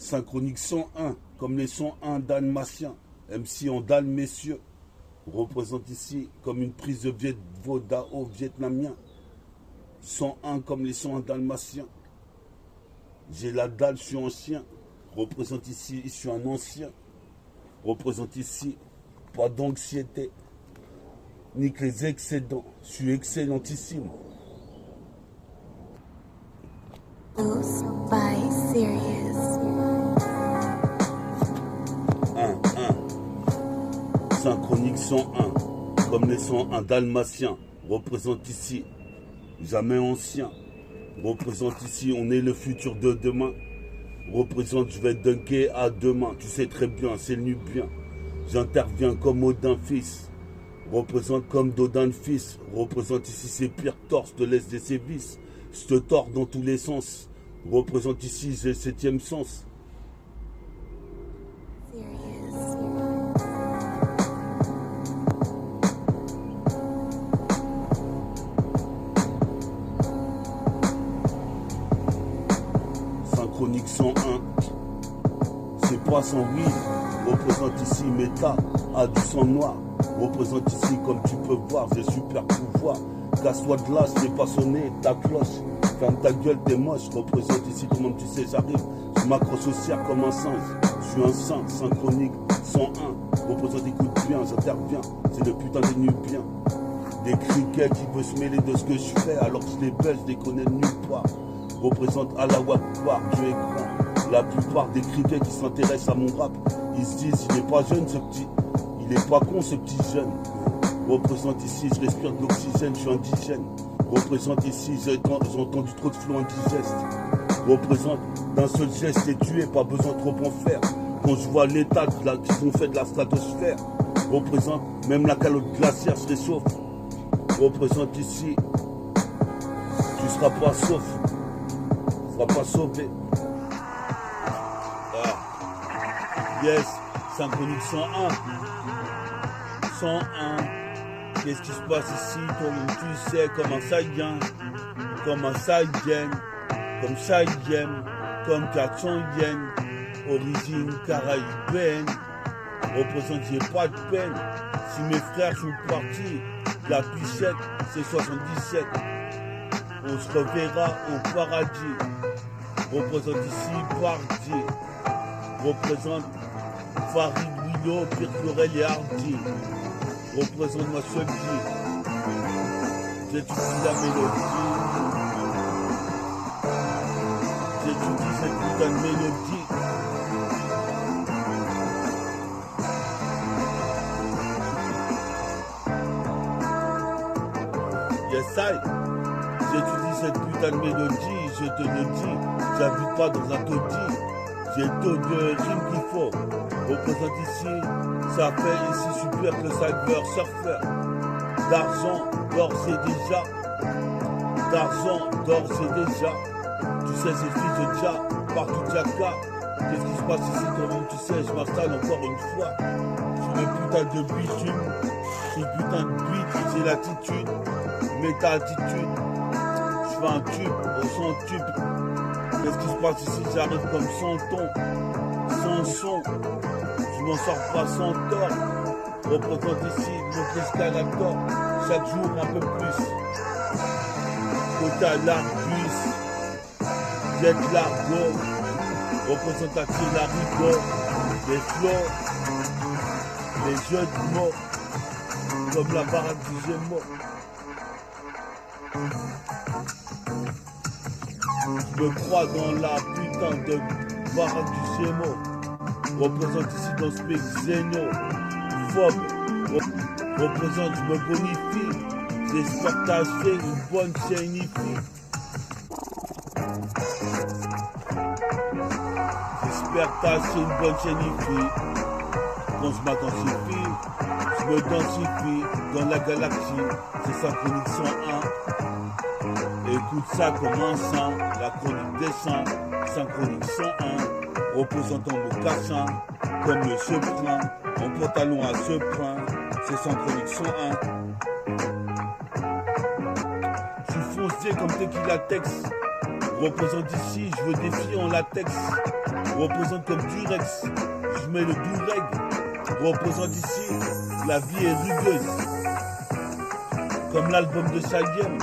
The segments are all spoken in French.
Synchronique 101, comme les 101 dalmatiens. MC en dalle, messieurs. Représente ici comme une prise de Vodao vietnamien. 101 comme les 101 dalmatiens. J'ai la dalle, je suis ancien. Représente ici, je suis un ancien. Représente ici, pas d'anxiété. Nique les excédents. Je suis excellentissime. Loose by Serious. 1. Synchronique 101, comme les 101 dalmatiens. Représente ici, jamais ancien. Représente ici, on est le futur de demain. Représente, je vais dunker à demain. Tu sais très bien, c'est le nubien. J'interviens comme Odin fils. Représente comme Dodin fils. Représente ici ses pires torses de l'Est des sévices. Je te tords dans tous les sens. Représente ici, j'ai le 7e sens. Synchronique 101, c'est pas sans oui. Représente ici méta, a du sang noir. Représente ici comme tu peux voir, j'ai super pouvoir. Casse-toi de là, je t'ai pas sonné ta cloche. Ferme ta gueule, t'es moche. Représente ici comment tu sais, j'arrive. Je m'accroche au cerf comme un singe. Je suis un saint, synchronique 101. Représente, écoute bien, j'interviens. C'est le putain des nubiens. Des criquets qui veulent se mêler de ce que je fais. Alors que je les baisse, je les connais de nulle part. Représente Allah Akbar, Dieu est grand. La plupart des criquets qui s'intéressent à mon rap, ils se disent, il est pas jeune ce petit. Il est pas con ce petit jeune. Représente ici, je respire de l'oxygène, je suis indigène. Représente ici, j'ai entendu trop de flots indigestes. Représente d'un seul geste et tué, pas besoin de trop en faire. Quand je vois l'état qu'ils ont fait de la stratosphère. Représente même la calotte glaciaire se réchauffe. Représente ici, tu seras pas sauf. Tu seras pas sauvé. Ah. Yes, synchronique 101. 101. Qu'est-ce qui se passe ici? Toi-même tu sais, comme un Saïdien, comme un Saïdien, comme Saïdien, comme 400 yens, origine caribéenne. Représente, j'ai pas de peine. Si mes frères sont partis, la pichette, c'est 77. On se reverra au paradis. Représente ici Bardi. Représente Farid Willow, Pierre Florel et Hardy. Représente ma seule vie. J'étudie la mélodie. J'étudie cette putain de mélodie. Yes, I. J'étudie cette putain de mélodie. Je te le dis. J'habite pas dans un taudis. J'ai le taux de rime qu'il faut. Représente ici, ça fait ici super que le cyber surfeur. D'argent, d'or c'est déjà. D'argent, d'or c'est déjà. Tu sais, c'est fils de Dja, partout Djaka. Qu'est-ce qui se passe ici, toi-même tu sais, je m'installe encore une fois. Je suis le putain de bitume. Je suis le putain de bite, j'ai l'attitude. Méta-attitude. Je fais un tube, au son tube. Qu'est-ce qui se passe ici? J'arrive comme sans ton, sans son. Je m'en sors pas sans tort. Représente ici mon escalator. Chaque jour un peu plus. Côté à l'Argus. Jet Largo. Représentative la rigole. Les flots. Les jeux de mots. Comme la baraque du Gémeaux. Je me crois dans la putain de baraque du Gémeaux. Représente ici dans ce pays xéno. Phobe. Représente, je me bonifie. J'espère t'acheter une bonne chainifie. J'espère t'acheter une bonne chainifie. Quand je m'intensifie, je me densifie dans la galaxie. C'est synchronique 101. Écoute ça comme un saint, la chronique des saints, synchronique 101, représentant mon cassin, comme le seprin, en pantalon à seprin, c'est synchronique 101. Je suis foncé comme tequila Tex, Représente ici, je veux des filles en latex. Représente comme Durex, je mets le Dureg. Représente ici, la vie est rugueuse. Comme l'album de Saiyan.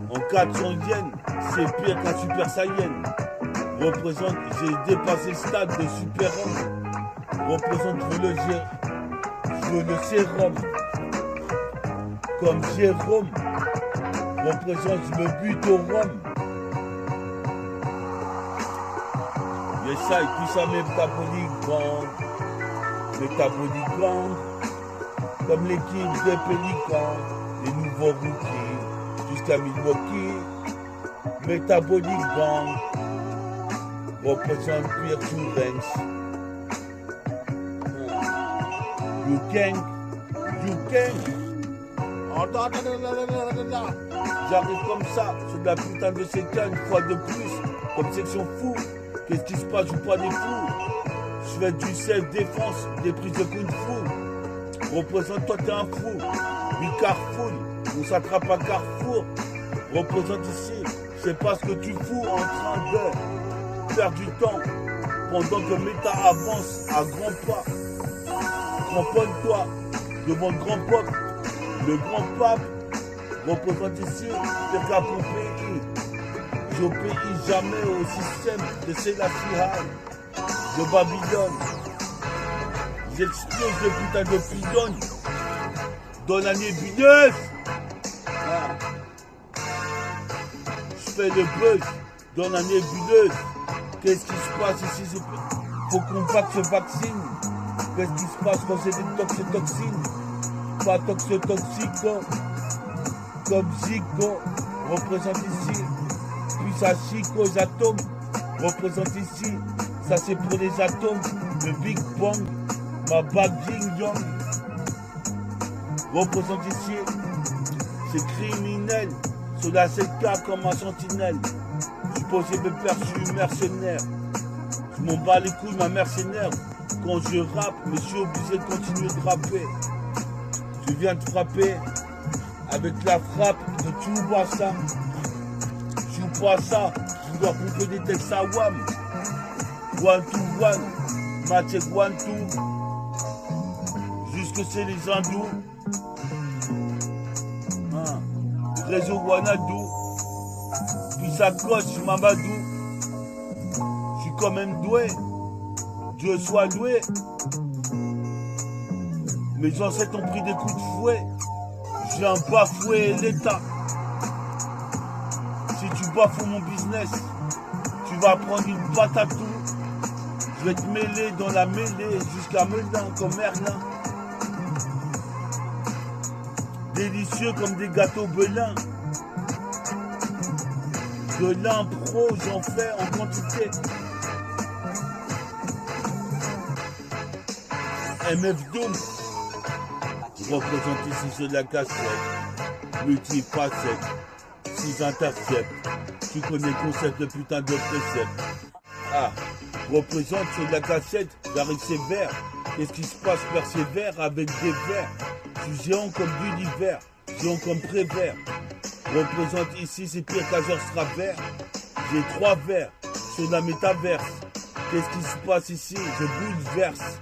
En 400 yens, c'est pire qu'un Super Saiyan. Représente, j'ai dépassé le stade de super-homme. Représente, je veux le sérum. Comme Jérôme. Représente, je me bute au rhum. J'essaye tout ça, métabolique gang, comme l'équipe de Pélican, les nouveaux rookies, jusqu'à Milwaukee, métabolique gang, représente Pierre Tourens. You gang. J'arrive comme ça, c'est de la putain de séquence, une fois de plus, comme section fou. Qu'est-ce qui se passe, je joue pas des fous. Je fais du self-défense, des prises de kung fu. Représente, toi t'es un fou. Du Carrefour, on s'attrape à Carrefour. Représente ici, c'est pas ce que tu fous en train de faire du temps. Pendant que Méta avance à grands pas. Cramponne-toi devant le grand peuple. Le grand pape représente ici le cap au pays. J'obéis jamais au système de Sélassihai, de Babylone. J'explose le putain de Pidon dans la nébuleuse. Je fais le buzz dans la nébuleuse. Qu'est-ce qui se passe ici? Faut qu'on se vaccine. Qu'est-ce qui se passe quand c'est des toxines? Pas toxico, comme Zico, représente ici. Puis ça chico aux atomes, représente ici. Ça c'est pour les atomes, le Big Bang, ma bague Jing Jong. Représente ici, c'est criminel. Sur la 7K comme un sentinelle. Je suis posé mes pères, je suis mercenaire. Je m'en bats les couilles, ma mercenaire. Quand je rappe, mais je suis obligé de continuer de rapper. Je viens de frapper avec la frappe de Tchoubassa. Tchoubassa, je dois couper des textes à WAM. 1 to 1, match 1 2. Jusque c'est les hindous. Réseau Wanadou. Puis ça coche Mamadou. Je suis quand même doué. Dieu soit loué. Mes ancêtres ont pris des coups de fouet. Je viens bafouer l'État. Si tu bafoues mon business, tu vas prendre une batte à tout. Je vais te mêler dans la mêlée jusqu'à Melun comme Merlin. Délicieux comme des gâteaux belins. De l'impro, j'en fais en quantité. MF Doom. Je représente ici sur la cassette. Multifacette. 6 intercepts. Tu connais le concept de putain de précepte. Ah, représente sur la cassette. J'arrive sévère. Qu'est-ce qui se passe? Persévère avec des vers. Je suis géant comme l'univers. Géant comme Prévert. Représente ici, c'est pire qu'Azor Stravert. J'ai 3 vers sur la métaverse. Qu'est-ce qui se passe ici? Je bouleverse.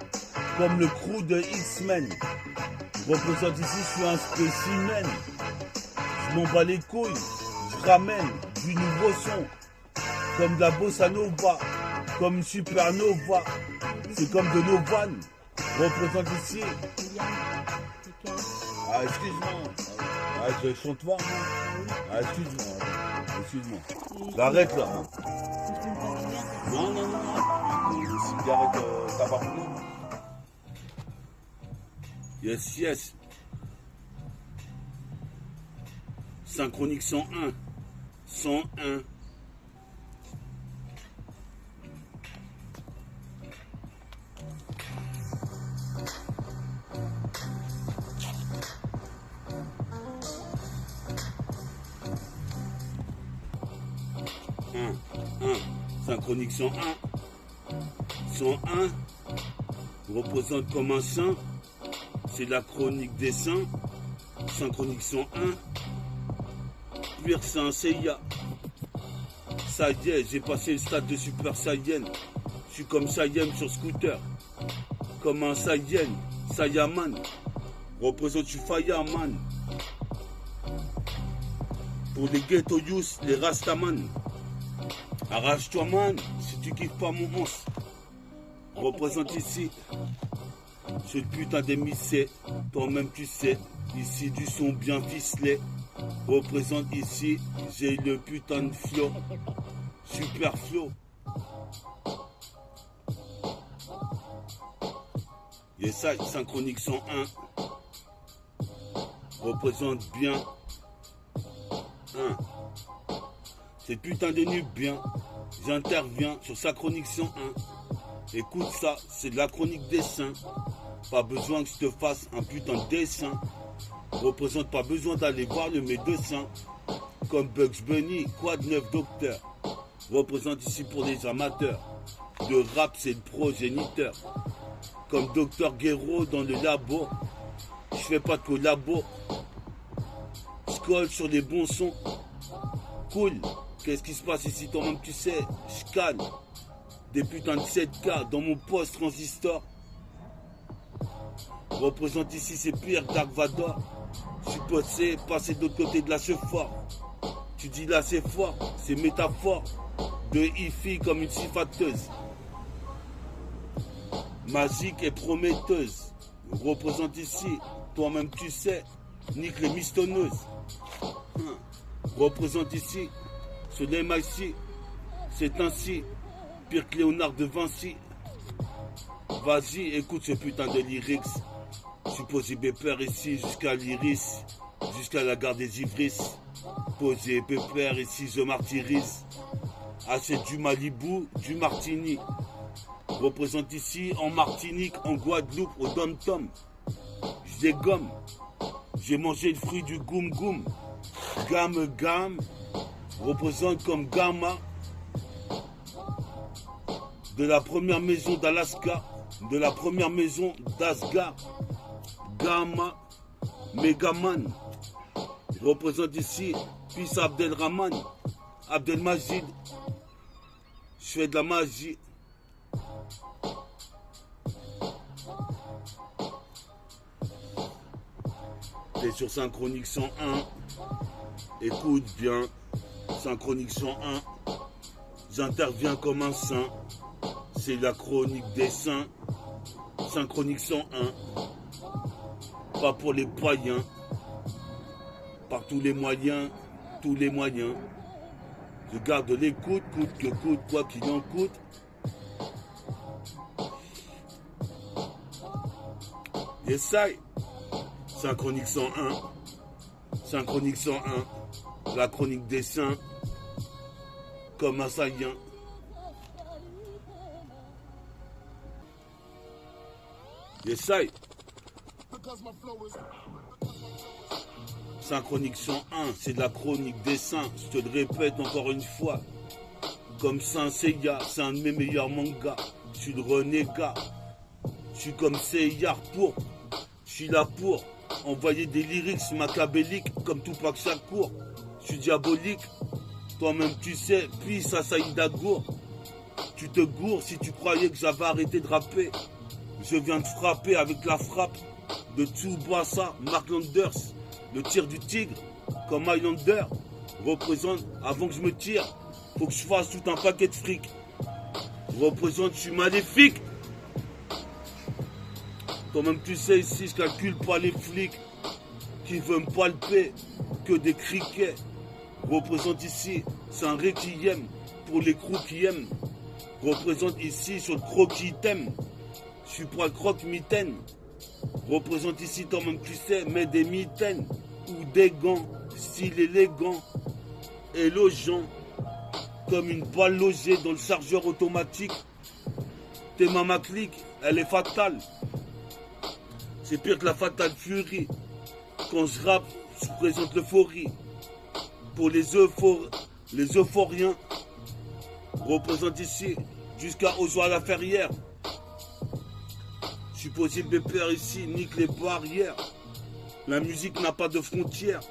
Comme le crew de X-Men. Je représente ici, je suis un spécimen. Je m'en bats les couilles. Je ramène du nouveau son. Comme de la bossa nova. Comme une supernova. C'est comme de Novan. Je représente ici. Ah, excuse-moi. Ah, je chante pas. Ah, excuse-moi. J'arrête là. Non. Les cigarettes tabac. Yes. Synchronique 101. 101. Synchronique 101. 101 représente comme un saint. C'est la chronique des saints. Synchronique 101. Pur Saint Seiya. Ça y est, j'ai passé le stade de Super Saiyan. Je suis comme Saiyan sur scooter. Comme un Saiyan, Saiyaman. Représente, je suis Fireman. Pour les ghetto youth, les Rastaman. Arrache-toi, man, si tu kiffes pas mon os. Représente ici. Ce putain d'émissé, toi-même tu sais. Ici du son bien ficelé. Représente ici, j'ai le putain de flow. Super flow. Yes, ça, synchronique 101. Représente bien. C'est putain de nub bien. J'interviens sur sa chronique 101. Écoute ça, c'est de la chronique dessin. Pas besoin que je te fasse un putain de dessin. Représente, pas besoin d'aller voir le médecin. Comme Bugs Bunny, quoi de neuf docteur. Représente ici pour les amateurs. Le rap c'est le progéniteur. Comme Docteur Guéraud dans le labo. Je fais pas de collabo. Je colle sur les bons sons. Cool. Qu'est-ce qui se passe ici toi-même tu sais. Je calme. Des putains de 7K dans mon poste transistor. Représente ici c'est pire Dark Vador. Je suis passé de l'autre côté de la chevaux. Tu dis là c'est fort, c'est métaphore. De hi-fi comme une sifateuse. Magique et prometteuse. Représente ici, toi-même tu sais, nique les mistonneuses. Représente ici, sur les MIC, c'est ainsi, pire que Léonard de Vinci. Vas-y, écoute ce putain de lyrics. Supposé pépère ici jusqu'à l'iris, jusqu'à la gare des Ivrisses. Posé pépère ici, je martyrise. Achète du Malibu, du Martini. Représente ici en Martinique, en Guadeloupe, au Dom-Tom. Je dégomme. J'ai mangé le fruit du goum goum. Gamme. Représente comme Gamma. De la première maison d'Alaska. De la première maison d'Asgard. Gamma. Megaman. Représente ici fils Abdelrahman. Abdelmajid. Je fais de la magie. T'es sur Synchronique 101. Écoute bien. Synchronique 101. J'interviens comme un saint. C'est la chronique des saints. Synchronique 101. Pas pour les païens. Par tous les moyens. Tous les moyens. Je garde l'écoute, coûte que coûte, quoi qu'il en coûte. Essaye. Synchronique 101. Synchronique 101. La chronique des saints. Comme un saïen. Essaye. Synchronique 101, c'est de la chronique des saints. Je te le répète encore une fois. Comme Saint Seiya, c'est un de mes meilleurs mangas. Je suis le renégat. Je suis comme Seiya pour. Je suis là pour envoyer des lyrics macabéliques comme Tupac Shakur. Je suis diabolique. Toi-même tu sais, puis ça Saïda Gour. Tu te gourres si tu croyais que j'avais arrêté de rapper. Je viens de frapper avec la frappe de Tsubasa, Mark Landers. Le tir du tigre, comme Highlander, représente, avant que je me tire, faut que je fasse tout un paquet de fric. Représente, je suis maléfique. Toi-même tu sais ici, je calcule pas les flics qui veulent me palper, que des criquets. Représente ici, c'est un requiem pour les crews qui aiment. Représente ici sur le croquis t'aime. Je suis pas le croque-mitaine. Représente ici, toi-même tu sais, mets des mitaines ou des gants, style élégant, élogeant, comme une balle logée dans le chargeur automatique. T'es ma clique, elle est fatale. C'est pire que la Fatal Fury. Quand je rappe, je présente l'euphorie. Pour les euphoriens, représente ici, jusqu'à Ozoir-la-Ferrière. Je suis possible de faire ici, nique les barrières. La musique n'a pas de frontières.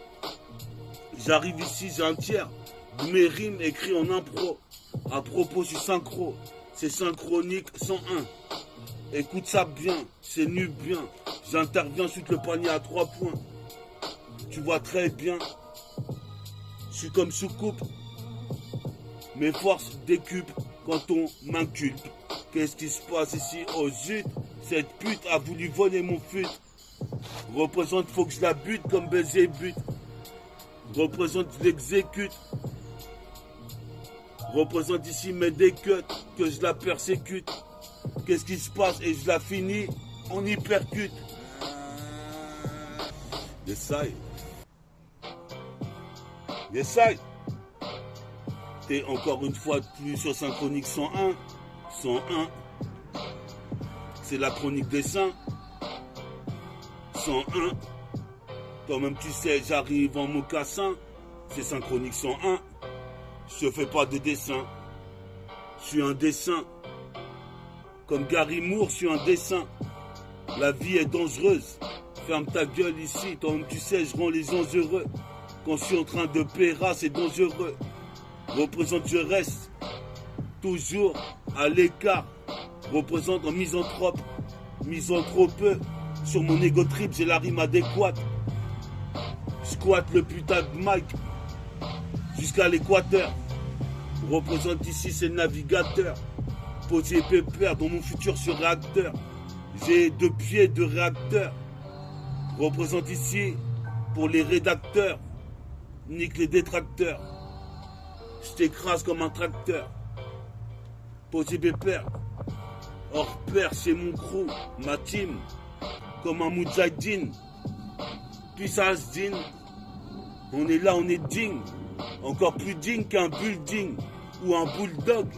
J'arrive ici, j'ai un tiers mes rimes écrits en impro. À propos, je suis synchro. C'est synchronique 101. Écoute ça bien, c'est nu bien. J'interviens, chute le panier à 3 points. Tu vois très bien. Je suis comme soucoupe. Mes forces décuplent quand on m'inculpe. Qu'est-ce qui se passe ici? Oh zut, cette pute a voulu voler mon fut. Représente, faut que je la bute comme baiser but. Représente, je l'exécute. Représente ici mes décuts, que je la persécute. Qu'est-ce qui se passe? Et je la finis, on y percute. Essaye. Essaye. T'es encore une fois de plus sur Synchronique 101. 101. C'est la chronique des saints. 101. Toi-même tu sais, j'arrive en mocassin. C'est Synchronique 101. Je fais pas de dessin. Je suis un dessin. Comme Gary Moore, je suis un dessin. La vie est dangereuse. Ferme ta gueule ici. Toi-même tu sais, je rends les gens heureux. Quand je suis en train de péra, c'est dangereux. Représente, je reste toujours à l'écart. Représente en misanthrope. Misanthropeux. Sur mon ego trip, j'ai la rime adéquate. Squatte le putain de mic jusqu'à l'équateur. Représente ici, c'est le navigateur. Posé pépère dans mon futur sur réacteur. J'ai 2 pieds de réacteur. Représente ici pour les rédacteurs. Nique les détracteurs. Je t'écrase comme un tracteur. Posé pépère. Hors pair, c'est mon crew, ma team. Comme un moudjahidine. Puissance digne. On est là, on est digne. Encore plus digne qu'un building ou un bulldog.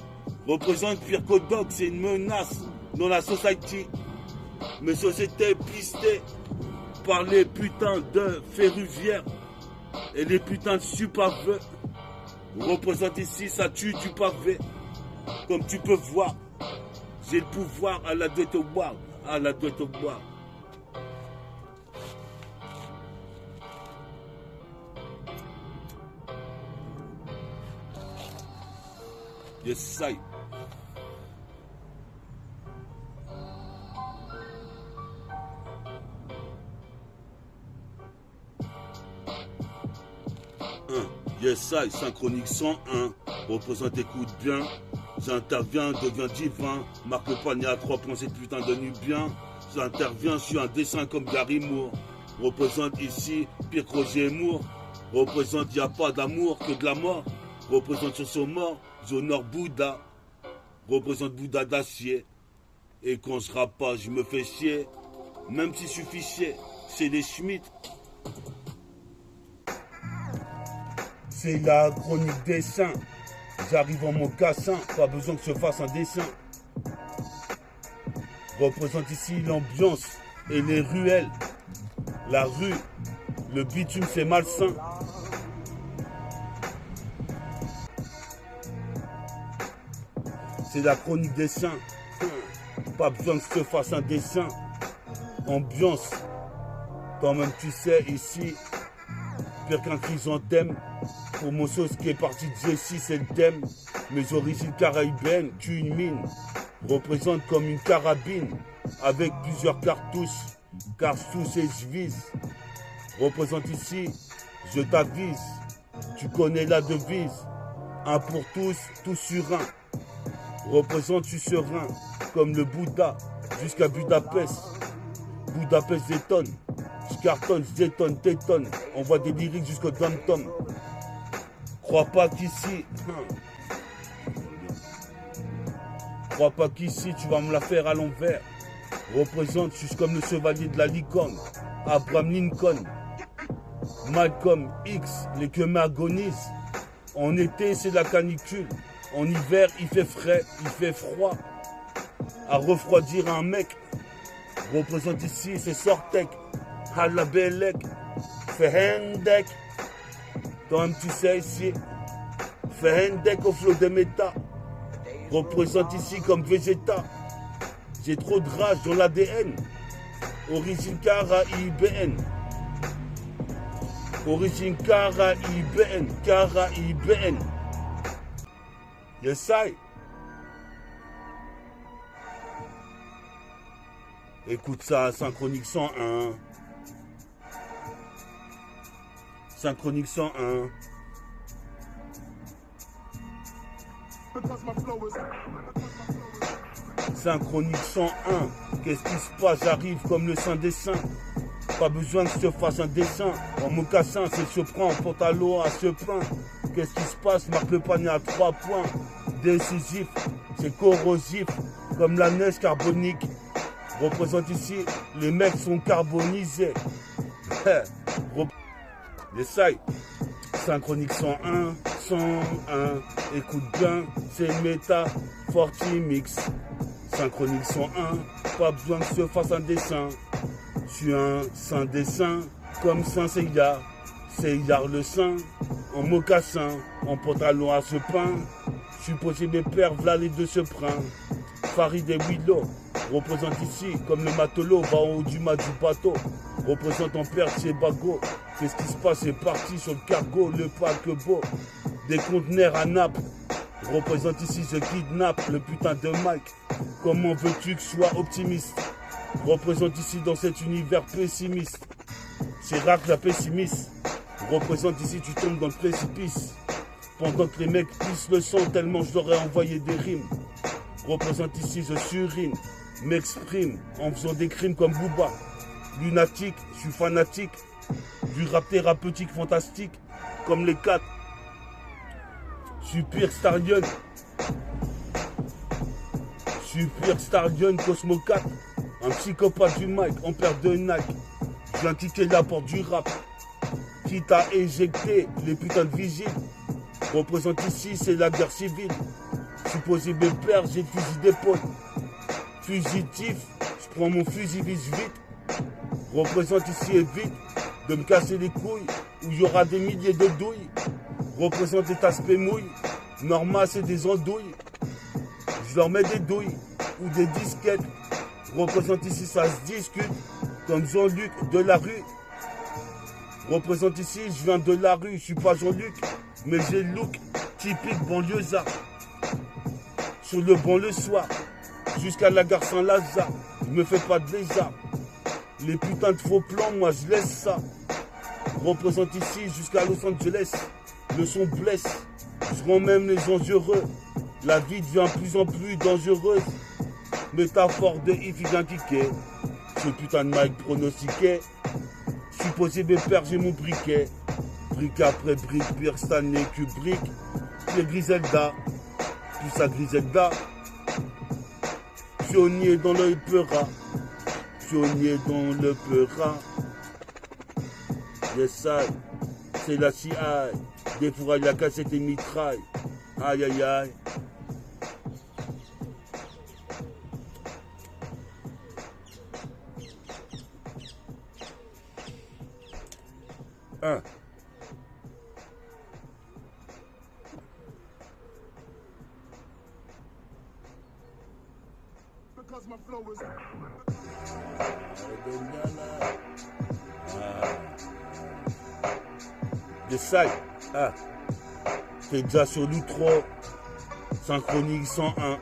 Représente pire qu'au dog, c'est une menace dans la société. Mes sociétés pistées par les putains de ferroviaires et les putains de supaveux. Représente ici, ça tue du pavé. Comme tu peux voir, j'ai le pouvoir à la doit au boire, à la doit au boire. Yes, ça. Yes, I, Synchronique 101, représente, écoute bien, j'interviens, deviens divin, marque le panier à 3 points, cette putain de nubien, j'interviens, je suis un dessin comme Gary Moore, représente ici, pire que Roger Moore, représente, y a pas d'amour que de la mort, représente sur son mort, j'honore Bouddha, représente Bouddha d'acier, et quand je rappe pas, je me fais chier, même si je suis fiché, c'est les Schmitt. C'est la chronique des saints. J'arrive en mocassin, pas besoin que je fasse un dessin. Représente ici l'ambiance et les ruelles. La rue, le bitume c'est malsain. C'est la chronique des saints. Pas besoin que je te fasse un dessin. Ambiance. Toi-même tu sais ici, pire qu'un chrysanthème. Pour mon sauce qui est parti de Jessie, c'est le thème. Mes origines caribéennes, tue une mine. Représente comme une carabine. Avec plusieurs cartouches. Cartouches et je vise. Représente ici, je t'avise. Tu connais la devise. Un pour tous, tous sur un. Représente, tu serein. Comme le Bouddha, jusqu'à Budapest. Budapest détonne. Je cartonne, je détonne, t'étonne. On voit des lyriques jusqu'au dom-tom. Crois pas qu'ici, tu vas me la faire à l'envers. Représente, je suis comme le chevalier de la licorne. Abraham Lincoln, Malcolm X, les queumés agonisent. En été, c'est la canicule. En hiver, il fait frais, il fait froid. À refroidir un mec. Représente ici, c'est Sortek, Halabelek, Fehendek. Toi-même tu sais ici, Fehendek au flot de méta. Représente ici comme Vegeta. J'ai trop de rage dans l'ADN. Origine Caraïbéenne. Origine caraïbéenne, caraïbéenne. Yes, I. Écoute ça, Synchronique 101. Synchronique 101. Synchronique 101. Qu'est-ce qui se passe? J'arrive comme le Saint des Saints. Pas besoin que je te fasse un dessin. En mocassin, c'est se prend en pantalon à ce pain. Qu'est-ce qui se passe? Marque le panier à 3 points. Décisif, c'est corrosif. Comme la neige carbonique. Représente ici, les mecs sont carbonisés. Essaye. Synchronique 101, 101. Écoute bien, c'est méta Fortimix. Synchronique 101, pas besoin que je te fasse un dessin. Je suis un saint des saints, comme Saint Seyard. Seyard le saint, en mocassin, en pantalon à ce pain. Je suis posé mes pères, v'là les deux se print. Farid et Willow représente ici, comme le matelot va en haut du mât du bateau. Représente en perte ses bagots. Qu'est-ce qui se passe? C'est parti sur le cargo, le paquebot. Des conteneurs à Naples. Représente ici, je kidnappe le putain de Mike. Comment veux-tu que je sois optimiste? Représente ici dans cet univers pessimiste. C'est rare que la pessimiste. Représente ici, tu tombes dans le précipice. Pendant que les mecs pissent le sang tellement je leur ai envoyé des rimes. Représente ici, je surine, m'exprime en faisant des crimes comme Booba. Lunatique, je suis fanatique. Du rap thérapeutique fantastique, comme les 4. Super Starion. Super Starion Cosmo 4. Un psychopathe du mic en perte de Nike. Je viens quitter la porte du rap. Quitte à éjecter les putains de vigiles. Représente ici, c'est la guerre civile. Supposé mes pères, j'ai le fusil d'épaule. Fugitif, je prends mon fusil vite. Représente ici et vite de me casser les couilles où il y aura des milliers de douilles. Représente des aspects mouilles. Norma, c'est des andouilles. Je leur mets des douilles ou des disquettes. Représente ici, ça se discute comme Jean-Luc de la rue. Représente ici, je viens de la rue, je suis pas Jean-Luc, mais j'ai le look typique banlieusard. Sur le banc le soir, jusqu'à la gare Saint-Lazare, je me fais pas de lézard. Les putains de faux plans, moi je laisse ça. Représente ici jusqu'à Los Angeles, le son blesse, je rends même les gens heureux. La vie devient plus en plus dangereuse. Métaphore de Ifig Kiké, ce putain de mic pronostiqué. Supposé mes pères, j'ai mon briquet. Brique après brique, Pierre Stanley, Kubrick, les Griselda, tout ça Griselda. Pionnier dans le Peura, pionnier dans le Peura. Yes, I, c'est la CI, des fourrailles, la cassette et mitraille. Aïe aïe aïe. Un. Des sailles. Ah. T'es déjà sur l'outro. Synchronique 101.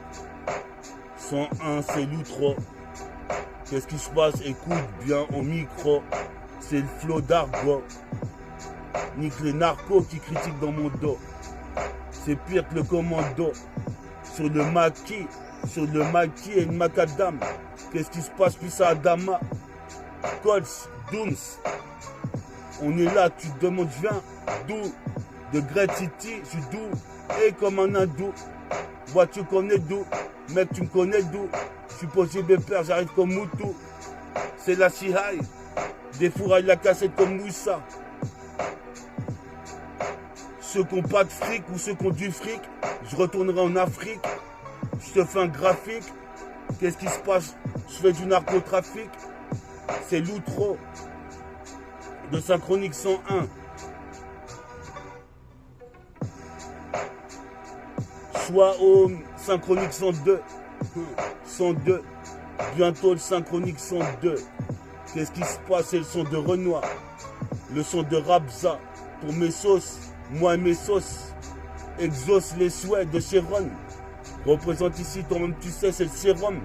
101, c'est l'outro. Qu'est-ce qui se passe? Écoute bien au micro. C'est le flot d'argot. Nique les narcos qui critiquent dans mon dos. C'est pire que le commando. Sur le maquis et une macadam. Qu'est-ce qui se passe puis ça Adama? Colts, Dooms. On est là, tu te demandes, je viens d'où? De Great City, je suis d'où? Et comme un hindou. Moi tu connais d'où? Mec tu me connais d'où? Je suis posé mes pères, j'arrive comme Moutou. C'est la Chihai. Des fourrailles la cassette comme Moussa. Ceux qui n'ont pas de fric ou ceux qui ont du fric, je retournerai en Afrique. Je te fais un graphique. Qu'est-ce qui se passe? Je fais du narcotrafic. C'est l'outro de Synchronique 101. Soit au Synchronique 102. 102. Bientôt le Synchronique 102. Qu'est-ce qui se passe? C'est le son de Renoir. le son de Rabza. Pour mes sauces, moi et mes sauces. Exauce les souhaits de Chéron. Représente ici, toi-même tu sais, c'est le sérum.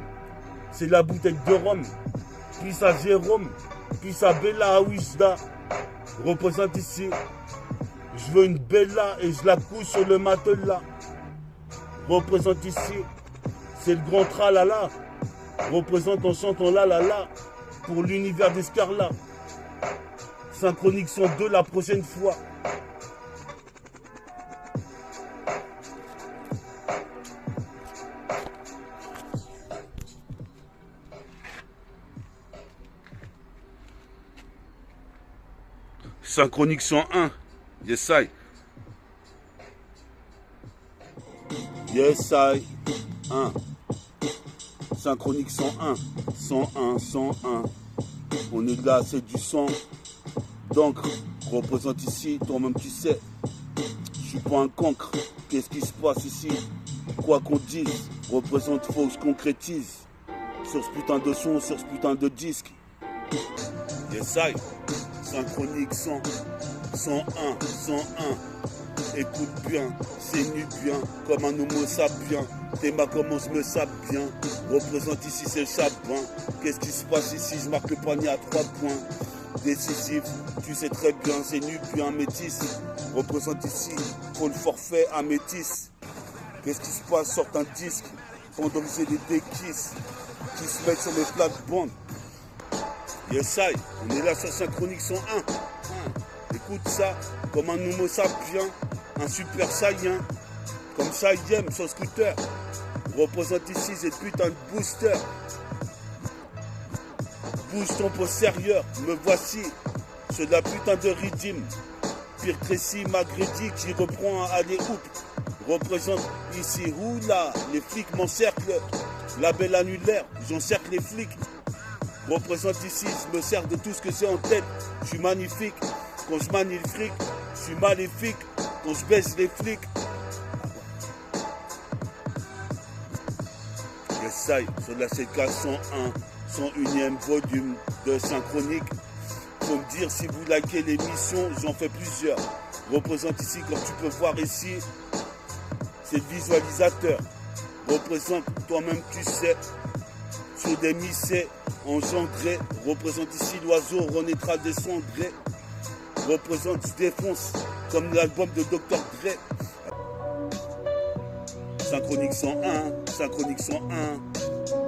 C'est la bouteille de rhum. Puis à Jérôme. Puis à Bella Aouishda. Représente ici. Je veux une Bella et je la couche sur le matelas. Représente ici. C'est le grand tralala. Représente en chantant la la la. Pour l'univers d'Escarlat. Synchronique son 2 la prochaine fois. Synchronique 101. Yes, I. Yes, I. 1. Synchronique 101. 101, 101. On est là, c'est du sang. Donc, représente ici, toi-même tu sais. Je suis pas un cancre. Qu'est-ce qui se passe ici? Quoi qu'on dise, représente, faut que je concrétise. Sur ce putain de son, sur ce putain de disque. Yes, I. Synchronique 100, 101, 101. Écoute bien, c'est nu bien, comme un homo sapien. Théma comment je me sape bien. Représente ici, c'est le chapin. Qu'est-ce qui se passe ici? Je marque le panier à 3 points. Décisif, tu sais très bien, c'est nu bien métis. Représente ici, faut le forfait à métis. Qu'est-ce qui se passe? Sort un disque, fondoriser des déquisses qui se mettent sur mes plates-bandes. Yes, I, on est là sur Synchronique 101. Écoute ça, comme un homo sapien, un super saiyan, comme ça il aime sur scooter. Représente ici cette putain de booster. Bouge ton pot sérieux, me voici, sur de la putain de rythme. Pire Tracy, Magridique, j'y reprends un aller-hoop. Représente ici, oula, les flics m'encerclent. Label annulaire, j'encercle les flics. Représente ici, je me sers de tout ce que j'ai en tête. Je suis magnifique, quand je manie le fric. Je suis maléfique, quand je baisse les flics. J'essaye sur la CK 101, 101e volume de Synchronique. Faut me dire si vous likez l'émission, j'en fais plusieurs. Représente ici, comme tu peux voir ici, c'est le visualisateur. Représente, toi-même tu sais, sur des missets engendrés. Représente ici l'oiseau renaîtra des cendrés. Représente, je défonce, comme l'album de Dr. Dre. Synchronique 101, Synchronique 101.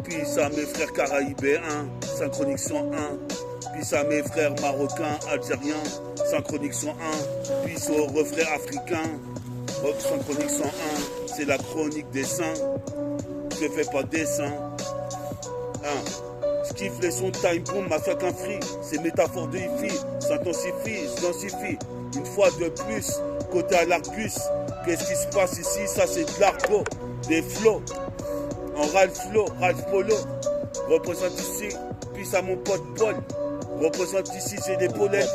Puis ça mes frères caraïbéens, Synchronique 101. Puis ça mes frères marocains, algériens, Synchronique 101. Puis au refrain africain, Synchronique 101. C'est la chronique des saints. Je fais pas dessin. Je kiffe les sons de time boom, ma fait qu'un free. C'est métaphore de hi-fi, s'intensifie, se densifie. Une fois de plus, côté à l'Argus. Qu'est-ce qui se passe ici? Ça c'est de l'argot, des flots. En Ralph Polo. Représente ici, puis ça mon pote Paul. Représente ici, j'ai des polettes.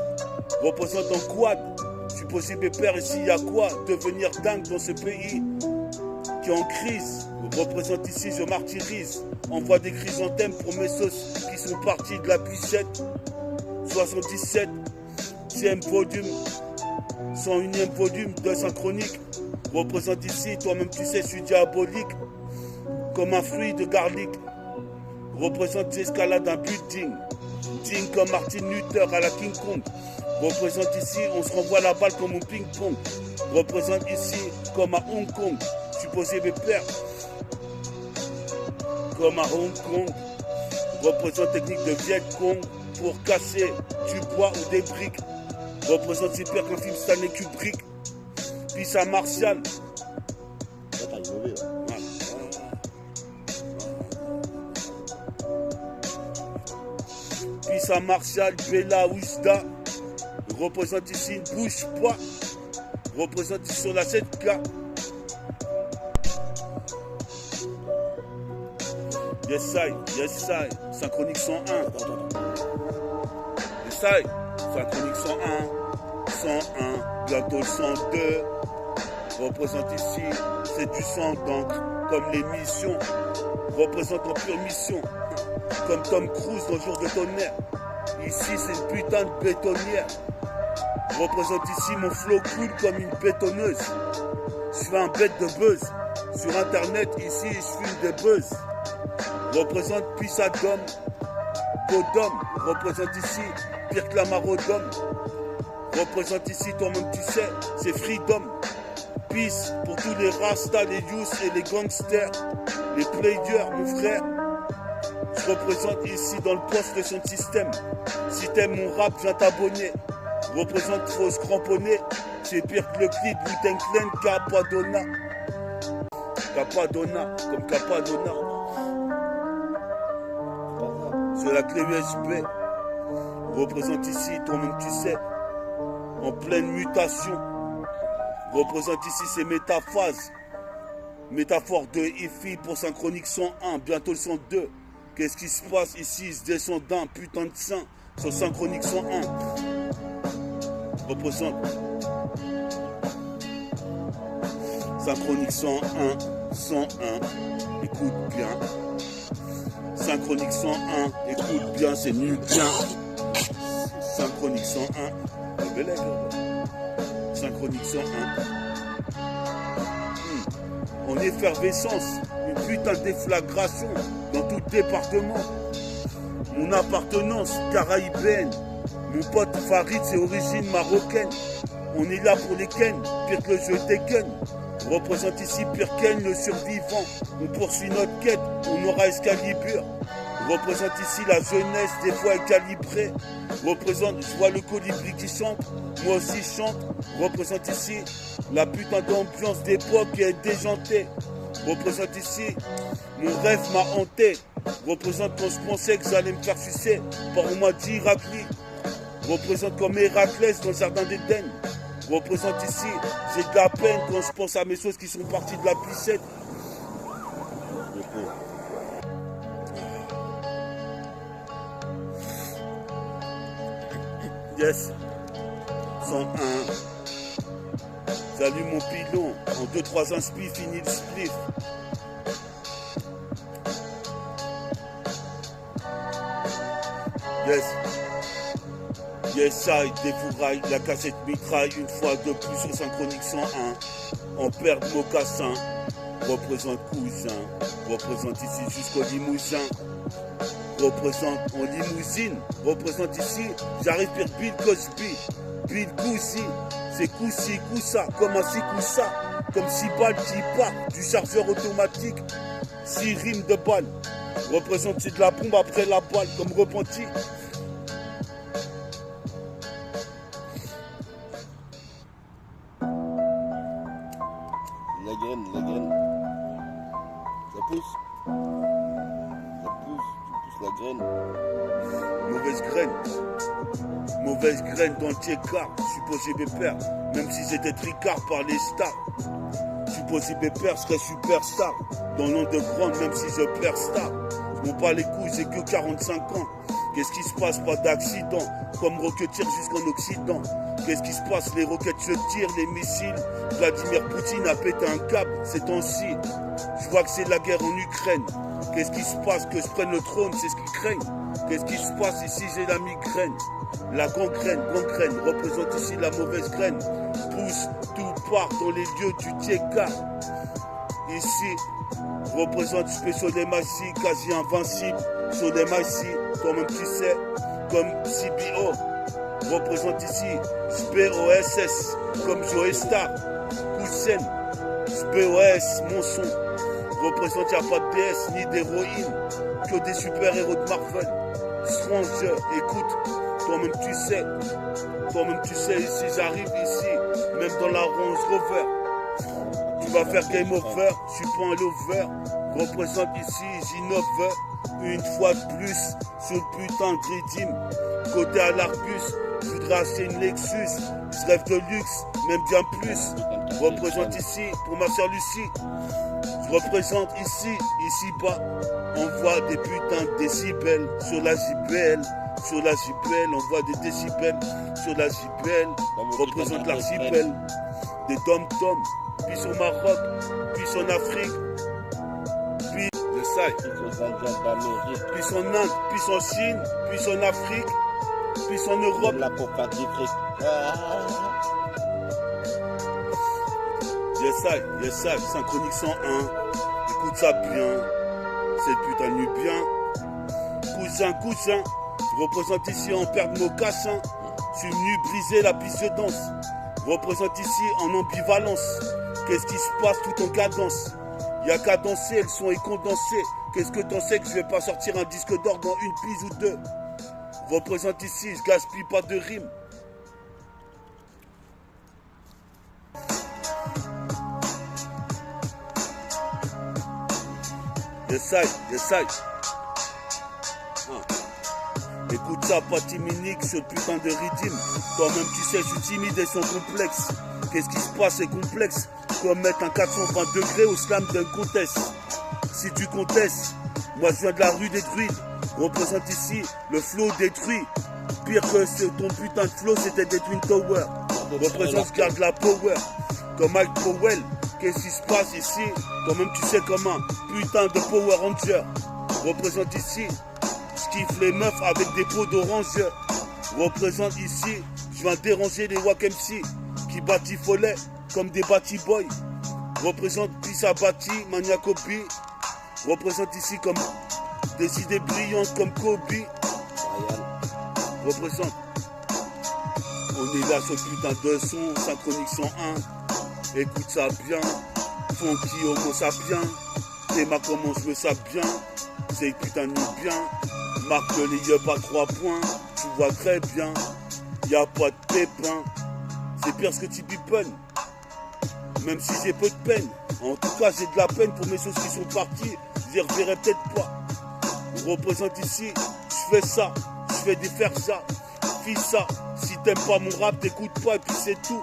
Représente en quad. Je suis possible père ici, y a quoi? Devenir dingue dans ce pays qui est en crise. Représente ici, je martyrise. Envoie des chrysanthèmes pour mes sauces qui sont partis de la pichette. 77, 6e volume, 101e volume de Synchronique. Représente ici, toi-même tu sais, je suis diabolique. Comme un fruit de garlic. Représente l'escalade d'un building. Digne comme Martin Luther à la King Kong. Représente ici, on se renvoie la balle comme au ping-pong. Représente ici, comme à Hong Kong. Je suis posé mes pères. Comme à Hong Kong. Représente technique de Viet Cong pour casser du bois ou des briques. Représente si pire qu'un film Stanley Kubrick. Puis ça Martial. Puis ça Martial, Bella Oujda. Représente ici une bouche pas. Représente ici sur la 7K. Yes, I, Synchronique 101. Yes, I, Synchronique 101, bientôt le 102. Représente ici, c'est du sang d'encre, comme l'émission. Représente en pure mission, comme Tom Cruise dans Jour de tonnerre. Ici, c'est une putain de bétonnière. Représente ici mon flow cool comme une bétonneuse. Je fais un bête de buzz. Sur internet, ici, je fume des buzz. Représente Pissadom, Bodom. Représente ici, pire que la Marodom. Représente ici, toi-même tu sais, c'est Freedom. Peace pour tous les rastas, les youths et les gangsters. Les players, mon frère. Je représente ici dans le poste de son système. Si t'aimes mon rap, viens t'abonner. Représente fausse cramponnée. C'est pire que le clip Wu-Tang Clan, Capadonna. Capadonna, comme Capadonna. C'est la clé USB. Représente ici, toi-même tu sais, en pleine mutation. Représente ici ces métaphases. Métaphore de IFI pour Synchronique 101, bientôt le 102. Qu'est-ce qui se passe ici? Il se descend d'un putain de sein sur Synchronique 101. Représente Synchronique 101, 101, écoute bien. Synchronique 101, écoute bien, c'est nul bien. Synchronique 101, le bel Synchronique 101. En effervescence, une putain de déflagration dans tout département. Mon appartenance caraïbéenne. Mon pote Farid, c'est origine marocaine. On est là pour les Ken, pire que le jeu Tekken. Représente ici pire Ken, le survivant. On poursuit notre quête, on aura Excalibur. Représente ici la jeunesse, des fois calibrée. Représente, je vois le colibri qui chante, moi aussi je chante. Représente ici la putain d'ambiance d'époque qui est déjantée. Représente ici, mon rêve m'a hanté. Représente quand je pensais que j'allais me faire sucer par on m'a dit Héraclite. Représente comme Héraclès dans le jardin d'Éden. Représente ici, j'ai de la peine quand je pense à mes choses qui sont parties de la piscette. Yes, 101. J'allume mon pilon, en 2-3 inspi, fini le spliff. Yes. Yes, I défouraille la cassette mitraille une fois de plus sur Synchronique 101. En paire de mocassins, représente cousin, représente ici jusqu'au Limousin. Représente en limousine, représente ici, j'arrive pire Bill Cosby, Bill Cousy, c'est Coussi, Coussa, comme un si Coussa, comme 6 balles qui partent du chargeur automatique, 6 rimes de balles, représente c'est de la bombe après la balle, comme repenti. La graine, ça pousse. La graine. Mauvaise graine dans le tiécar, supposé Bépère, même si j'étais tricard par les stars. Supposé Bépère serait superstar, dans l'underground même si je perds star. Je m'en bats les couilles, j'ai que 45 ans. Qu'est-ce qui se passe? Pas d'accident, comme roquetière jusqu'en Occident. Qu'est-ce qui se passe? Les roquettes se tirent, les missiles. Vladimir Poutine a pété un câble ces temps-ci. Je vois que c'est la guerre en Ukraine. Qu'est-ce qui se passe? Que je prenne le trône, c'est ce qu'ils craignent. Qu'est-ce qui se passe ici? J'ai la migraine. La gangrène représente ici la mauvaise graine. Pousse, tout part dans les lieux du Tieka. Ici, représente Spécial-Massi, quasi invincible. Solemassi, toi-même tu sais, comme CBO. Représente ici SPOSS, comme Joe Star. Koussen, SPOS, mon son. Représente, y'a pas de DS ni d'héroïne, que des super-héros de Marvel. Stranger, écoute, toi-même tu sais, ici j'arrive ici, même dans la Range Rover. Tu vas faire game over, je suis pas un lover. Représente ici, j'innove une fois de plus sur le putain de Gridim. Côté à l'Argus, je voudrais acheter une Lexus, je rêve de luxe, même bien plus. Représente ici, pour ma sœur Lucie. Je représente ici bas, on voit des putains de décibels sur la JBL, on voit des décibels sur la JBL, représente l'archipel, des dom-toms, puis au Maroc, puis en Afrique, puis le Sahel, puis en Inde, puis en Chine, puis en Afrique, puis en Europe. La Yes, I, Synchronique 101. Écoute ça bien. C'est le putain de nu bien. Cousin, je représente ici en paire de mocassins. Je suis venu briser la piste de danse. Je représente ici en ambivalence. Qu'est-ce qui se passe tout en cadence? Y'a qu'à danser, le son est condensé. Qu'est-ce que t'en sais que je vais pas sortir un disque d'or dans une prise ou deux? Je représente ici, je gaspille pas de rimes. Yes, I. Écoute ça, pas timinique, ce putain de rythme. Toi-même tu sais, je suis timide et sans complexe. Qu'est-ce qui se passe, c'est complexe. Comme mettre un 420 degrés au slam d'un contest. Si tu contestes, moi je viens de la rue des druides. Représente ici le flow détruit. Pire que ton putain de flow, c'était des Twin Towers. Représente, je garde la power. Comme Mike Powell, qu'est-ce qui se passe ici? Toi-même tu sais comme un putain de Power Ranger. Représente ici, je kiffe les meufs avec des peaux d'orange. Représente ici, je viens déranger les Wack MC qui batifolaient comme des Batty Boys. Représente Pissa Batty, Maniacobi. Représente ici comme des idées brillantes comme Kobe. Représente. On est là sur le putain de son, Synchronique 101. Écoute ça bien, funky homo sapien. Théma comment je me sape bien. C'est putain de bien. Marque les yeux à 3 points. Tu vois très bien. Y'a pas de pépin. C'est pire ce que tu piponnes. Même si j'ai peu de peine. En tout cas j'ai de la peine pour mes choses qui sont parties. Je les reverrai peut-être pas. On représente ici. Je fais ça. Je fais des faire ça. Fais ça. Si t'aimes pas mon rap, t'écoutes pas et puis c'est tout.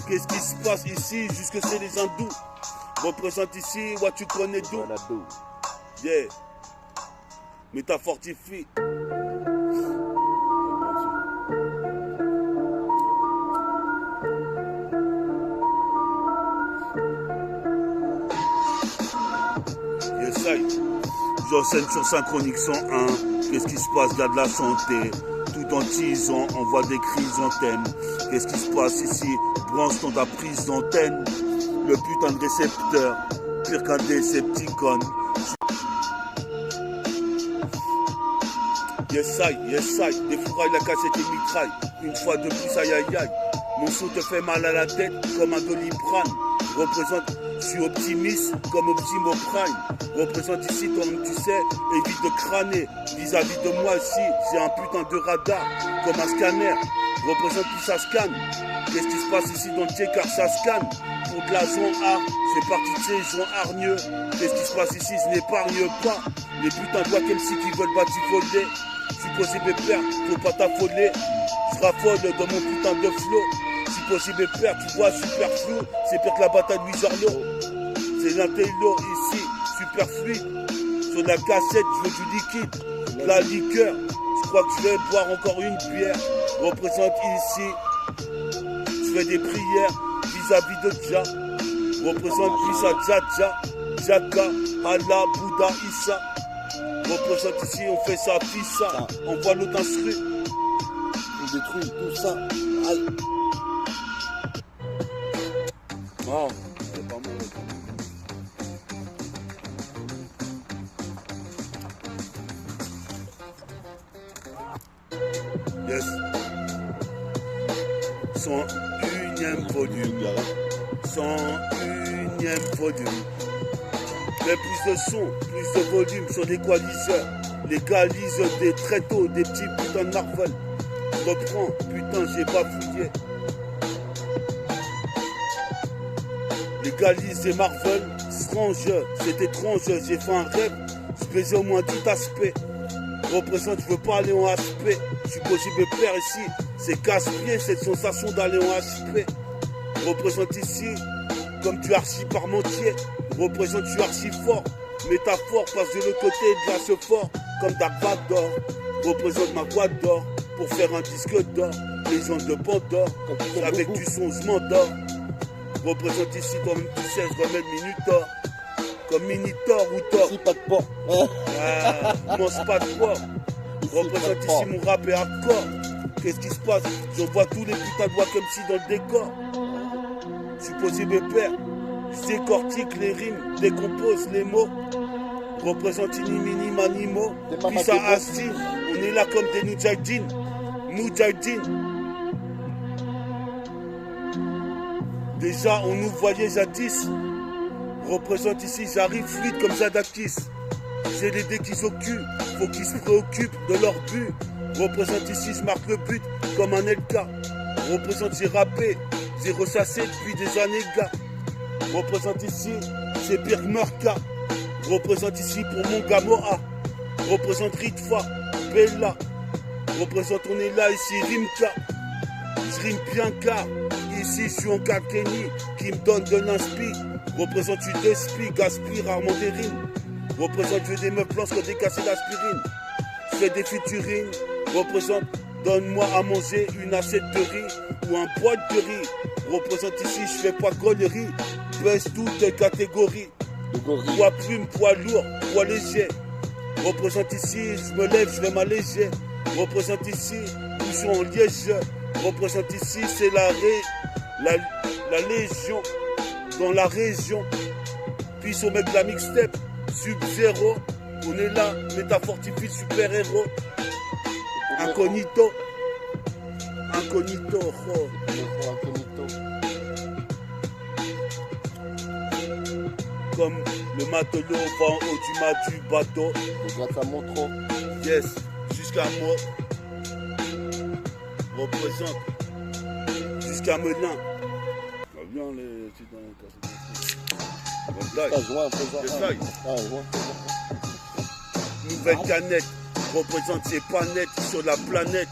Qu'est-ce qui se passe ici? Jusque c'est les hindous. Représente ici, what tu connais d'où? Yeah. Mais t'as fortifié. Yes, I. J'enseigne sur Synchronique 101. Qu'est-ce qui se passe? Là de la santé. Tout en teasant, on voit des chrysanthèmes. Qu'est-ce qui se passe ici? Branche dans ta prise d'antenne. Le putain de récepteur, pire qu'un Decepticon. Yes, I. Des fourrailles, la cassette et mitraille. Une fois de plus, aïe aïe aïe. Mon son te fait mal à la tête comme un Doliprane. Représente, je suis optimiste comme Optimo Prime. Représente ici, toi-même tu sais, évite de crâner. Vis-à-vis de moi ici, j'ai un putain de radar comme un scanner. Représente tout ça scanne. Qu'est-ce qui se passe ici dans le car ça scanne? Pour de la joint art, c'est parti de ces joints hargneux. Qu'est-ce qui se passe ici? Je n'épargne pas les putains de Wack MC qui veulent batifoler. Si possible père, faut pas t'affoler. Je raffole dans mon putain de flow. Si possible père, tu vois super flou. C'est pire que la bataille de Wizardo. C'est l'intello ici, super fluide. Sur la cassette, je veux du liquide, de la liqueur. Je crois que je vais boire encore une bière. Représente ici, je fais des prières vis-à-vis de Dja. Représente Pissa, Dja, Jaka, Allah, Bouddha, Issa. Représente ici, on fait ça, Pissa. On voit l'autre instru. On détruit tout ça. Aïe. Non, c'est pas mauvais. Yes. 101e volume. 101e volume. Mais plus de son, plus de volume sur l'équaliseur. Légalise des tréteaux, des petits putains de Marvel. Je reprends, putain, j'ai pas fouillé. Légalise des Marvel, strange, c'est étrange, j'ai fait un rêve. Je baisais au moins tout aspect. Représente, je veux pas aller en HP. Je suis possible père ici. C'est casse-pied cette sensation d'aller en HP. Représente ici, comme tu archi parmentier. Représente, je suis archi fort. Métaphore passe de l'autre côté de la fort. Comme Dark Vador. Représente ma boîte d'or. Pour faire un disque d'or. Légende de Pandore. Avec du son, je m'endors. Représente ici, toi-même tu sais, je remets le Minutor. Comme Minitor ou Thor. Si pas de porc. Mange pas de porc. Représente ici mon rap est hardcore. Qu'est-ce qui se passe? Je vois tous les putains de WakaMC dans le décor. Supposé mes pères, je décortique les rimes, décompose les mots. Représente Ini Mini Manimo, puis ça Astin. On est là comme des Moudjahidines. Déjà, on nous voyait jadis. Représente ici, j'arrive fluide comme Zadakis. J'ai les dés qui s'occupent, faut qu'ils se préoccupent de leur but. Représente ici, je marque le but comme un LK. Représente, j'ai rappé, j'ai ressassé depuis des années, gars. Représente ici, c'est pire que Meurka. Représente ici pour mon Gamoa. Représente Ritfa, Bella. Représente, on est là ici, Rimka. Je rime bien car ici je suis en Kenny qui me donne de l'inspi. Représente, je suis d'esprit, gaspille rarement des rimes. Représente, je veux des meufs blanches quand décasser d'aspirine. Je fais des featuring. Représente, donne-moi à manger une assiette de riz ou un boîte de riz. Représente ici, je fais pas conneries. Baisse toutes les catégories. Poids plume, poids lourd, poids léger. Représente ici, je me lève, je vais m'alléger. Représente ici, nous sommes en Liège. Représente ici, c'est la Légion dans la région. Puis au mec de la mixtape, Sub-Zero. On est là, métafortifie super-héros. Incognito. Incognito, oh. Comme le matelot va en haut du mât du bateau. Regarde ça montre trop. Yes, jusqu'à moi. Représente. Jusqu'à Melun. Viens les petits dans le nouvelle canette. Représente, c'est pas net sur la planète.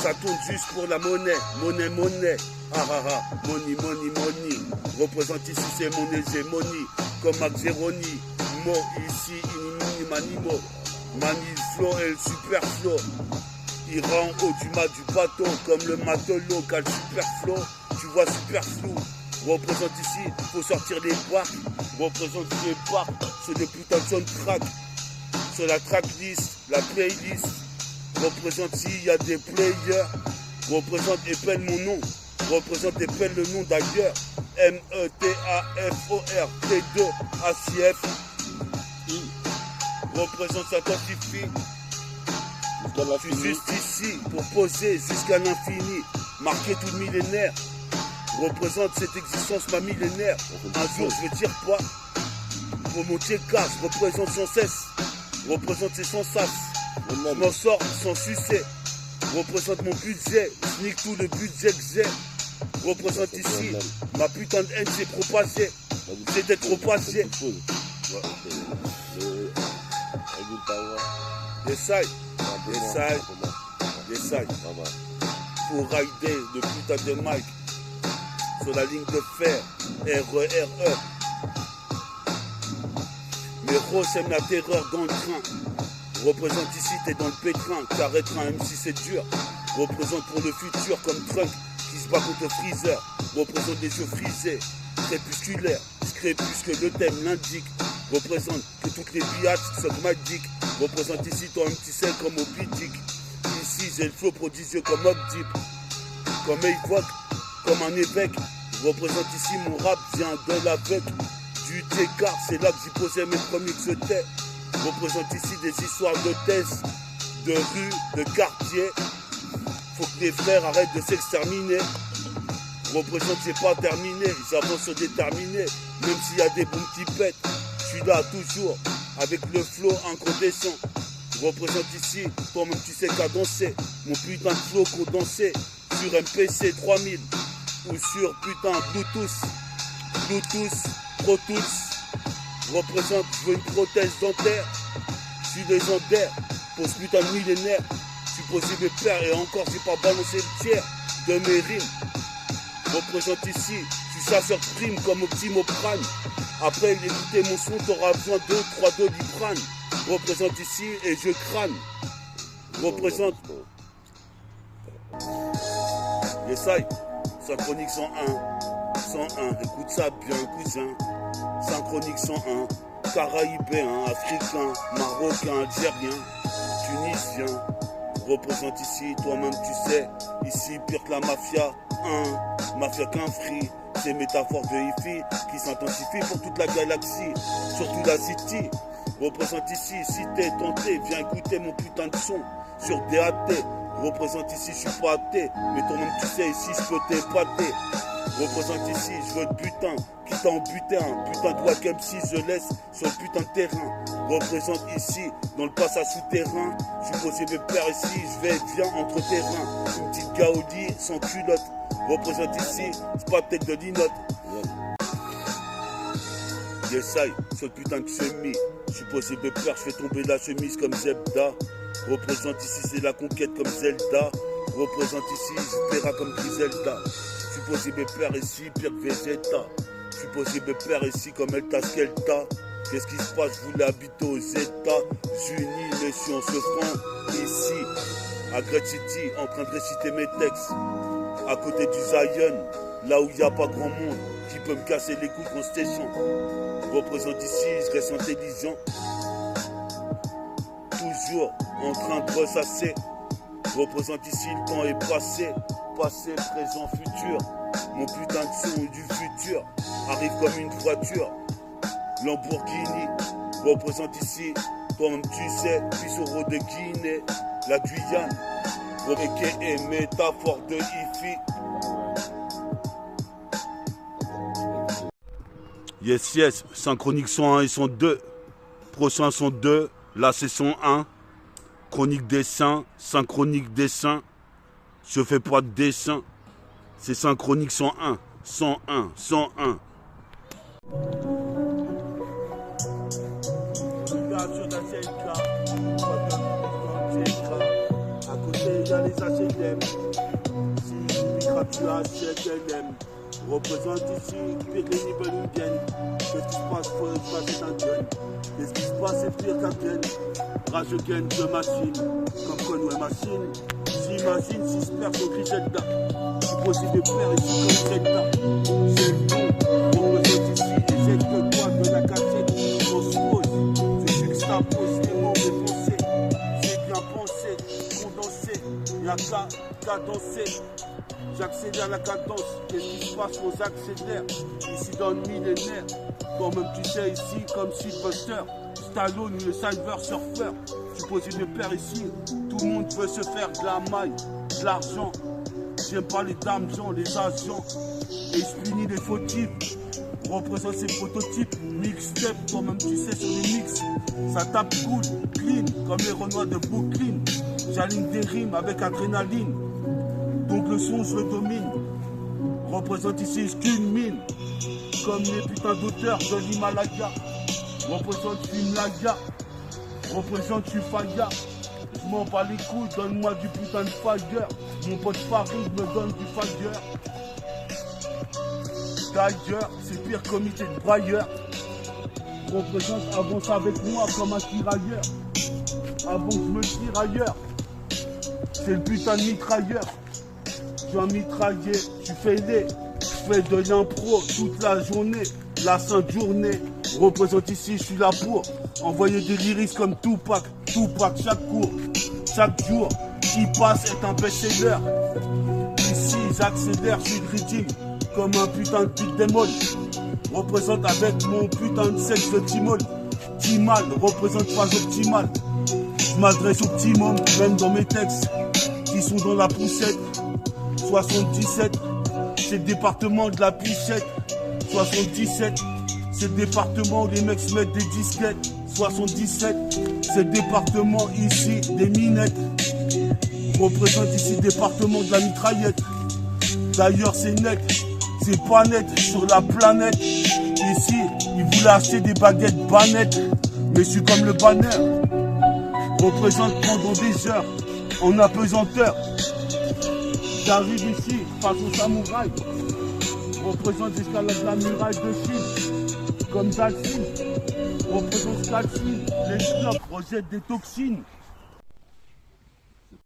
Ça tourne juste pour la monnaie. Monnaie. Ah ah ah. Money. Représente ici, c'est mon hégémonie. Comme Max Zeroni. Mo ici, Ini Manimo. Maniflo et le super flow. Il rend haut du mât du bateau. Comme le matelot qu'a le super flow. Tu vois super flou. Représente ici, faut sortir les barques. Représente les barques. C'est des putains de soundtrack. Sur la tracklist, la playlist. Représente s'il y a des players. Représente épelle mon nom. Représente épelle le nom d'ailleurs. METAFOR T2 ACF. Représente s'intensifie. Je suis juste ici pour poser jusqu'à l'infini. Marquer tout le millénaire. Représente cette existence ma millénaire. Un jour je vais dire quoi. Pour mon casse, représente sans cesse. Représente ses sans sas. Je m'en sors sans succès. Représente mon budget. Je nique tout le budget que j'ai. Représente ici. Ma putain de haine s'est propagée. C'était trop passé. Essaye. Pour rider le putain de mic. Sur la ligne de fer. RERE. Mes roses aiment la terreur dans le train. Représente ici, t'es dans le pétrin. T'arrêteras même si c'est dur. Représente pour le futur comme Trunk qui se bat contre Freezer. Représente des yeux frisés, crépusculaires. Je crépusce que le thème l'indique. Représente que toutes les biatches sont magiques. Représente ici ton petit sel comme au Dick. Ici j'ai le flow prodigieux comme Mobb Deep. Comme Evoque, comme un évêque. Représente ici mon rap vient de l'aveugle. Du Descartes, c'est là que j'y posais mes premiers que je t'ai. Représente ici des histoires de thèse, de rue, de quartier. Faut que les frères arrêtent de s'exterminer. Représente, c'est pas terminé, j'avance déterminé. Même s'il y a des bombes qui pètent, je suis là toujours, avec le flow incandescent. Représente ici, toi-même tu sais qu'à danser. Mon putain de flow condensé sur MPC 3000 ou sur putain Bluetooth. Pro Tools. Représente, je veux une prothèse dentaire. Je suis légendaire pour ce putain de millénaire. Je suis posé mes pères et encore j'ai pas balancé le tiers de mes rimes. Représente ici, je suis chasseur de primes comme Optimoprane. Après écouter mon son, t'auras besoin de 3 Doliprane. Représente ici et je crâne. Représente. Essaye. Synchronique 101, écoute ça bien cousin. Synchronique 101, Caraïbéen, Africain, Marocain, Algérien, Tunisien, représente ici, toi-même tu sais, ici pire que la mafia, mafia qu'un free, ces métaphores de hi-fi qui s'intensifient pour toute la galaxie, surtout la city, représente ici, si t'es tenté, viens écouter mon putain de son, sur DAT, représente ici, je suis pas athée, mais toi-même tu sais, ici je peux t'épater, représente ici, je veux de butin, quitte à en buter un, putain de wack MC, je laisse sur le putain de terrain, représente ici, dans le passage souterrain, je suis posé mes pères ici, je vais, viens entre terrain, une petite gaudi sans culotte, représente ici, c'est pas tête de linotte. Yesai, sur le putain de chemise, je suis posé mes pères, je fais tomber la chemise comme Zelda, représente ici, c'est la conquête comme Zelda, représente ici, je verrai comme Griselda, je suis posé mes pères ici, pire que Vegeta, je suis posé mes pères ici comme Elta Skelta. Qu'est-ce qui se passe? Je voulais habiter aux États-Unis, mais je suis en souffrant ici, à Great City, en train de réciter mes textes, à côté du Zion, là où il n'y a pas grand monde qui peut me casser les couilles quand je t'échange. Représente ici, je reste intelligent, toujours en train de ressasser. Représente ici, le temps est passé, passé, présent, futur. Mon putain de son du futur arrive comme une voiture. Lamborghini représente ici, toi-même tu sais, Pissoro de Guinée, la Guyane, et métaphore de hi-fi. Yes, yes, synchronique son 1 et son 2, prochain son 2, là c'est son 1, chronique dessin, synchronique dessin, je fais pas de dessin, c'est synchronique 101, 101, 101. À côté il y a les HLM, si tu achètes LM, représente ici, pire que les Nibelungen. Qu'est-ce qui se passe, faut que je fasse un gun. Qu'est-ce qui se passe, c'est pire qu'un gun. Rage gun de machine, comme Conway Machine. J'imagine si je perds son Griselda, je suis possible de faire ici comme Zelda. C'est bon, représente ici, éjecte-toi de la cassette, on se pose, je juxtapose les mots réponsés, j'ai bien pensé, condensé, y'a qu'à danser. J'accélère la cadence, qu'est-ce qui se passe, on accélère, ici dans le millénaire, toi-même tu sais ici comme Sylvester, Stallone, le cyber surfer, je suis posé de père ici, tout le monde veut se faire de la maille, de l'argent, j'aime pas les dames gens, les agents, et je punis les fautifs, représente ces prototypes, mixtape, toi-même tu sais sur les mix, ça tape cool, clean, comme les Renois de Brooklyn, j'aligne des rimes avec adrénaline. Donc le son je le domine, représente ici je culmine, comme les putains d'auteurs de l'Himalaya, représente Himalaya, représente je suis Faya, je m'en bats les couilles, donne-moi du putain de fire, mon pote Farid me donne du fire, d'ailleurs c'est pire comité de brailleur, représente avance avec moi comme un tirailleur, avant que je me tire ailleurs, c'est le putain de mitrailleur. Je suis un mitraillé, je suis fêlé, je fais de l'impro toute la journée, la sainte journée, représente ici, je suis là pour envoyer des lyrics comme Tupac, chaque cours, chaque jour, qui passe est un best-seller, ici j'accélère, je suis gritty, comme un putain de beat démol, représente avec mon putain de sexe de Timol, Timal, représente phase optimale, je m'adresse au petit monde, même dans mes textes, qui sont dans la poussette, 77, c'est le département de la pichette. 77, c'est le département où les mecs se mettent des disquettes. 77, c'est le département ici des minettes. Représente ici le département de la mitraillette. D'ailleurs c'est net, c'est pas net sur la planète. Ici, ils voulaient acheter des baguettes banettes, mais je suis comme le banner. Représente pendant des heures, en apesanteur. J'arrive ici, face au samouraï, représente l'escalade de la muraille de Chine, comme Dalsine, représente Dalsine, les clopes rejettent des toxines,